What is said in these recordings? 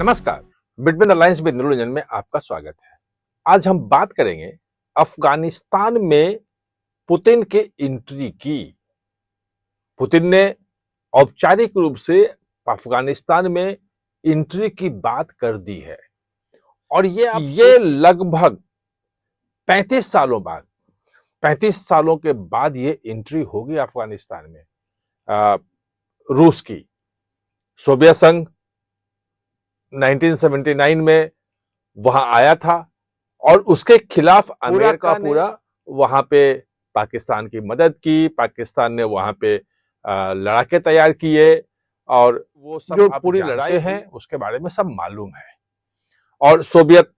नमस्कार, between the lines with नीलू रंजन में आपका स्वागत है। आज हम बात करेंगे अफगानिस्तान में पुतिन के एंट्री की। पुतिन ने औपचारिक रूप से अफगानिस्तान में एंट्री की बात कर दी है और ये लगभग 35 सालों बाद 35 सालों के बाद ये एंट्री होगी अफगानिस्तान में। रूस की सोवियत संघ 1979 में वहां आया था और उसके खिलाफ अमेरिका पूरा वहां पे पाकिस्तान की मदद की। पाकिस्तान ने वहां पे लड़ाके तैयार किए और वो सब जो पूरी लड़ाई है उसके बारे में सब मालूम है। और सोवियत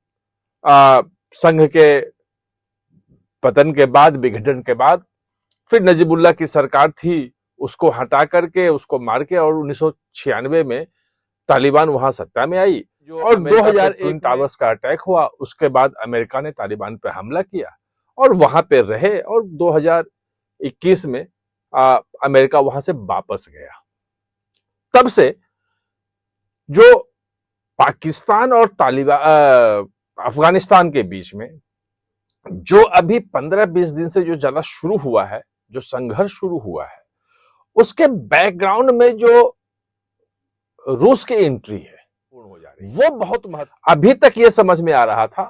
संघ के पतन के बाद, विघटन के बाद फिर नजीबुल्लाह की सरकार थी, उसको हटा करके, उसको मार के, और 1996 में तालिबान वहां सत्ता में आई और 2001 टावर्स का अटैक हुआ। उसके बाद अमेरिका ने तालिबान पे हमला किया और वहां पे रहे और 2021 में अमेरिका वहां से वापस गया। तब से जो पाकिस्तान और तालिबान अफगानिस्तान के बीच में जो अभी 15-20 दिन से जो ज्यादा शुरू हुआ है, जो संघर्ष शुरू हुआ है, उसके बैकग्राउंड में जो रूस की एंट्री है वो बहुत महत्व। अभी तक ये समझ में आ रहा था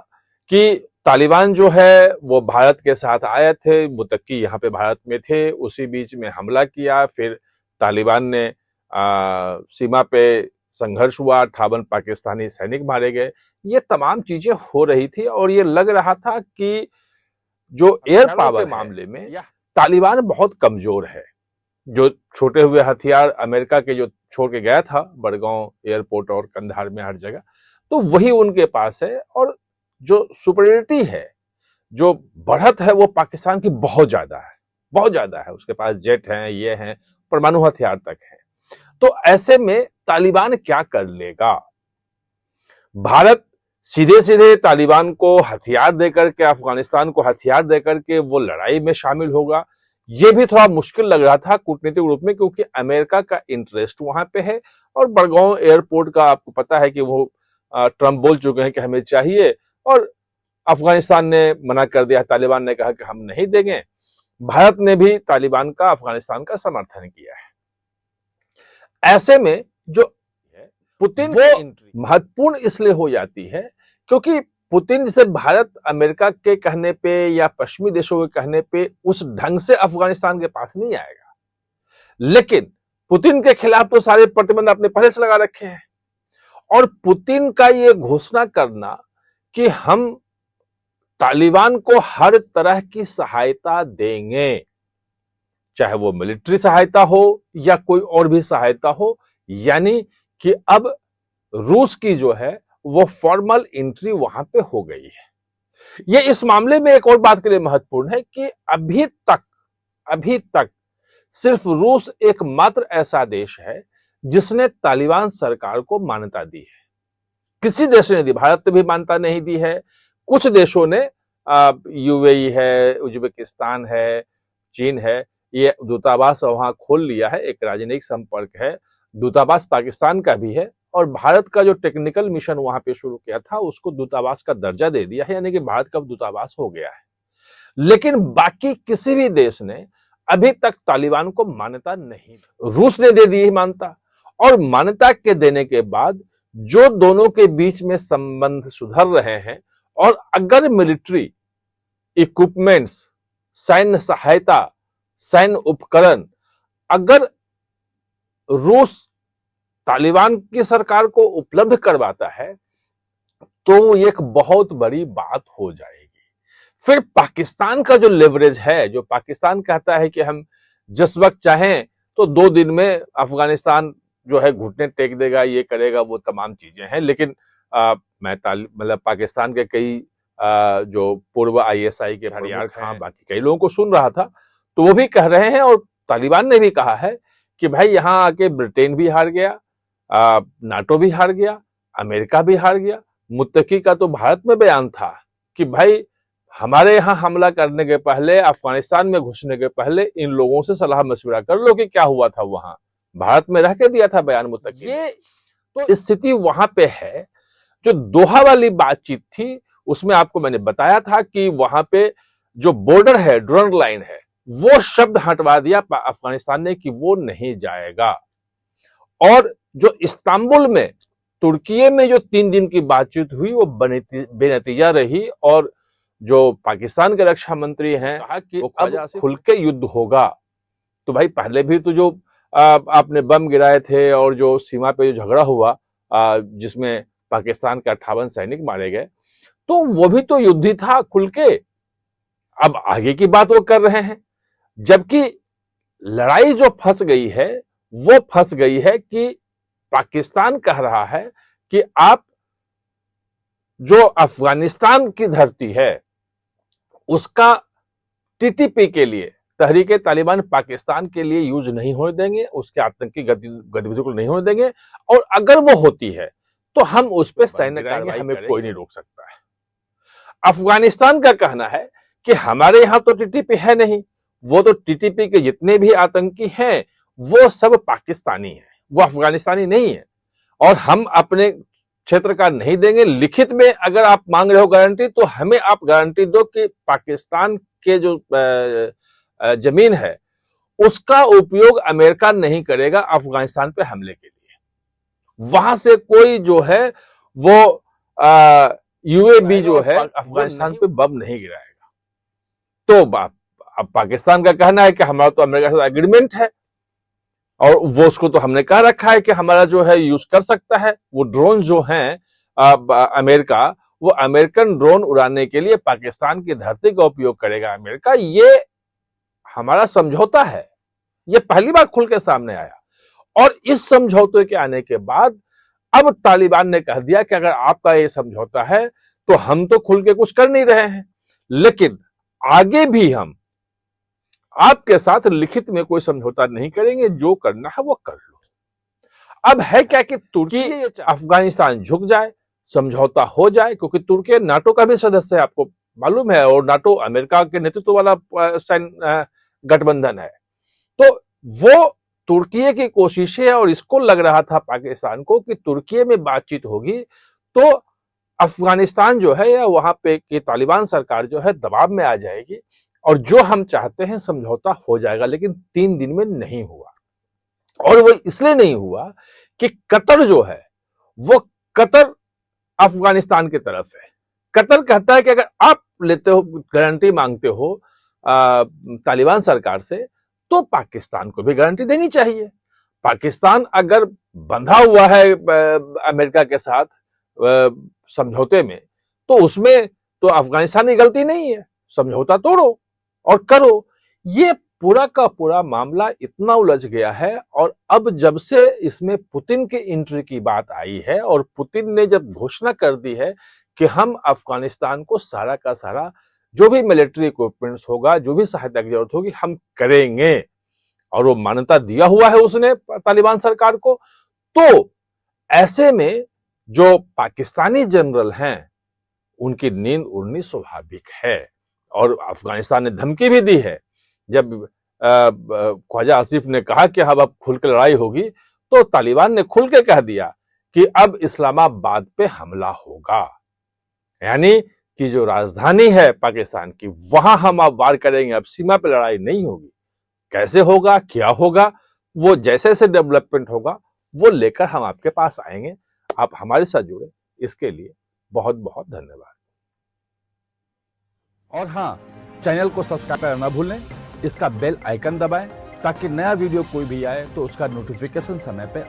कि तालिबान जो है वो भारत के साथ आए थे, मुत्तकी यहाँ पे भारत में थे, उसी बीच में हमला किया। फिर तालिबान ने सीमा पे संघर्ष हुआ, 58 पाकिस्तानी सैनिक मारे गए। ये तमाम चीजें हो रही थी और ये लग रहा था कि जो एयर पावर के मामले में तालिबान बहुत कमजोर है। जो छोटे हुए हथियार अमेरिका के जो छोड़ के गया था बड़गांव एयरपोर्ट और कंधार में हर जगह, तो वही उनके पास है। और जो सुपरियरिटी है, जो बढ़त है, वो पाकिस्तान की बहुत ज्यादा है। उसके पास जेट हैं, ये हैं, परमाणु हथियार तक है। तो ऐसे में तालिबान क्या कर लेगा? भारत सीधे सीधे तालिबान को हथियार देकर के, अफगानिस्तान को हथियार देकर के वो लड़ाई में शामिल होगा, ये भी थोड़ा मुश्किल लग रहा था कूटनीतिक रूप में, क्योंकि अमेरिका का इंटरेस्ट वहां पे है। और बड़गांव एयरपोर्ट का आपको पता है कि वो ट्रंप बोल चुके हैं कि हमें चाहिए, और अफगानिस्तान ने मना कर दिया, तालिबान ने कहा कि हम नहीं देंगे। भारत ने भी तालिबान का, अफगानिस्तान का समर्थन किया है। ऐसे में जो पुतिन की एंट्री महत्वपूर्ण इसलिए हो जाती है क्योंकि पुतिन से भारत अमेरिका के कहने पे या पश्चिमी देशों के कहने पे उस ढंग से अफगानिस्तान के पास नहीं आएगा, लेकिन पुतिन के खिलाफ तो सारे प्रतिबंध अपने पहले से लगा रखे हैं। और पुतिन का ये घोषणा करना कि हम तालिबान को हर तरह की सहायता देंगे, चाहे वो मिलिट्री सहायता हो या कोई और भी सहायता हो, यानी कि अब रूस की जो है वो फॉर्मल एंट्री वहां पे हो गई है। ये इस मामले में एक और बात के लिए महत्वपूर्ण है कि अभी तक सिर्फ रूस एकमात्र ऐसा देश है जिसने तालिबान सरकार को मान्यता दी है। किसी देश ने दी, भारत ने भी मान्यता नहीं दी है। कुछ देशों ने, यूएई है, उज्बेकिस्तान है, चीन है, ये दूतावास वहां खोल लिया है, एक राजनयिक संपर्क है। दूतावास पाकिस्तान का भी है और भारत का जो टेक्निकल मिशन वहां पे शुरू किया था उसको दूतावास का दर्जा दे दिया है, यानी कि भारत का दूतावास हो गया है। लेकिन बाकी किसी भी देश ने अभी तक तालिबान को मान्यता नहीं दी। रूस ने दे दी मान्यता, और मान्यता के देने के बाद जो दोनों के बीच में संबंध सुधर रहे हैं, और अगर मिलिट्री इक्विपमेंट्स, सैन्य सहायता, सैन्य उपकरण अगर रूस तालिबान की सरकार को उपलब्ध करवाता है तो एक बहुत बड़ी बात हो जाएगी। फिर पाकिस्तान का जो लेवरेज है, जो पाकिस्तान कहता है कि हम जिस वक्त चाहें तो 2 दिन में अफगानिस्तान जो है घुटने टेक देगा, ये करेगा, वो तमाम चीजें हैं। लेकिन मैं मतलब पाकिस्तान के कई जो पूर्व आईएसआई के हरियार खां, बाकी कई लोगों को सुन रहा था, तो वो भी कह रहे हैं, और तालिबान ने भी कहा है कि भाई यहां आके ब्रिटेन भी हार गया, नाटो भी हार गया, अमेरिका भी हार गया। मुत्तकी का तो भारत में बयान था कि भाई हमारे यहां हमला करने के पहले, अफगानिस्तान में घुसने के पहले इन लोगों से सलाह मशविरा कर लो कि क्या हुआ था वहां। भारत में रह के दिया था बयान मुत्तकी। ये तो स्थिति वहां पे है। जो दोहा वाली बातचीत थी उसमें आपको मैंने बताया था कि वहां पे जो बॉर्डर है, ड्रोन लाइन है, वो शब्द हटवा दिया अफगानिस्तान ने कि वो नहीं जाएगा। और जो इस्तांबुल में, तुर्की में जो 3 दिन की बातचीत हुई वो बेनतीजा रही। और जो पाकिस्तान के रक्षा मंत्री हैं कहा कि अब खुल के युद्ध होगा। तो भाई पहले भी तो जो आपने बम गिराए थे और जो सीमा पे जो झगड़ा हुआ जिसमें पाकिस्तान के 58 सैनिक मारे गए, तो वो भी तो युद्ध ही था खुल के। अब आगे की बात वो कर रहे हैं, जबकि लड़ाई जो फंस गई है वो फंस गई है कि पाकिस्तान कह रहा है कि आप जो अफगानिस्तान की धरती है उसका टीटीपी के लिए, तहरीक तालिबान पाकिस्तान के लिए यूज नहीं होने देंगे, उसके आतंकी गतिविधियों को नहीं होने देंगे। और अगर वो होती है तो हम उस पर सैन्य कार्रवाई, हमें कोई नहीं रोक सकता है। अफगानिस्तान का कहना है कि हमारे यहां तो टीटीपी है नहीं, वो तो टीटीपी के जितने भी आतंकी हैं वो सब पाकिस्तानी हैं, वो अफगानिस्तानी नहीं है। और हम अपने क्षेत्र का नहीं देंगे। लिखित में अगर आप मांग रहे हो गारंटी, तो हमें आप गारंटी दो कि पाकिस्तान के जो जमीन है उसका उपयोग अमेरिका नहीं करेगा अफगानिस्तान पे हमले के लिए। वहां से कोई जो है वो यूएवी जो है अफगानिस्तान पे बम नहीं गिराएगा। तो अब पाकिस्तान का कहना है कि हमारा तो अमेरिका से एग्रीमेंट है और वो उसको तो हमने कह रखा है कि हमारा जो है यूज कर सकता है। वो ड्रोन जो हैं अमेरिका, वो अमेरिकन ड्रोन उड़ाने के लिए पाकिस्तान की धरती का उपयोग करेगा अमेरिका। ये हमारा समझौता है। ये पहली बार खुल के सामने आया। और इस समझौते के आने के बाद अब तालिबान ने कह दिया कि अगर आपका ये समझौता है तो हम तो खुल के कुछ कर नहीं रहे हैं, लेकिन आगे भी हम आपके साथ लिखित में कोई समझौता नहीं करेंगे, जो करना है वो कर लो। अब है क्या कि तुर्की अफगानिस्तान झुक जाए, समझौता हो जाए, क्योंकि तुर्की नाटो का भी सदस्य है, आपको मालूम है, और नाटो अमेरिका के नेतृत्व वाला गठबंधन है। तो वो तुर्की की कोशिशें, और इसको लग रहा था पाकिस्तान को कि तुर्की में बातचीत होगी तो अफगानिस्तान जो है या वहां पे की तालिबान सरकार जो है दबाव में आ जाएगी और जो हम चाहते हैं समझौता हो जाएगा। लेकिन 3 दिन में नहीं हुआ। और वो इसलिए नहीं हुआ कि कतर जो है वो कतर अफगानिस्तान की तरफ है। कतर कहता है कि अगर आप लेते हो, गारंटी मांगते हो तालिबान सरकार से, तो पाकिस्तान को भी गारंटी देनी चाहिए। पाकिस्तान अगर बंधा हुआ है अमेरिका के साथ समझौते में, तो उसमें तो अफगानिस्तान की गलती नहीं है। समझौता तोड़ो और करो। ये पूरा का पूरा मामला इतना उलझ गया है। और अब जब से इसमें पुतिन के एंट्री की बात आई है और पुतिन ने जब घोषणा कर दी है कि हम अफगानिस्तान को सारा का सारा जो भी मिलिट्री इक्विपमेंट्स होगा, जो भी सहायता की जरूरत होगी, हम करेंगे, और वो मान्यता दिया हुआ है उसने तालिबान सरकार को, तो ऐसे में जो पाकिस्तानी जनरल हैं उनकी नींद उड़नी स्वाभाविक है। और अफगानिस्तान ने धमकी भी दी है। जब ख्वाजा आसिफ ने कहा कि अब खुल के लड़ाई होगी, तो तालिबान ने खुल के कह दिया कि अब इस्लामाबाद पे हमला होगा। यानी कि जो राजधानी है पाकिस्तान की, वहां हम अब वार करेंगे, अब सीमा पे लड़ाई नहीं होगी। कैसे होगा, क्या होगा, वो जैसे जैसे डेवलपमेंट होगा वो लेकर हम आपके पास आएंगे। आप हमारे साथ जुड़े, इसके लिए बहुत बहुत धन्यवाद। और हाँ, चैनल को सब्सक्राइब करना ना भूलें, इसका बेल आइकन दबाएं ताकि नया वीडियो कोई भी आए तो उसका नोटिफिकेशन समय पे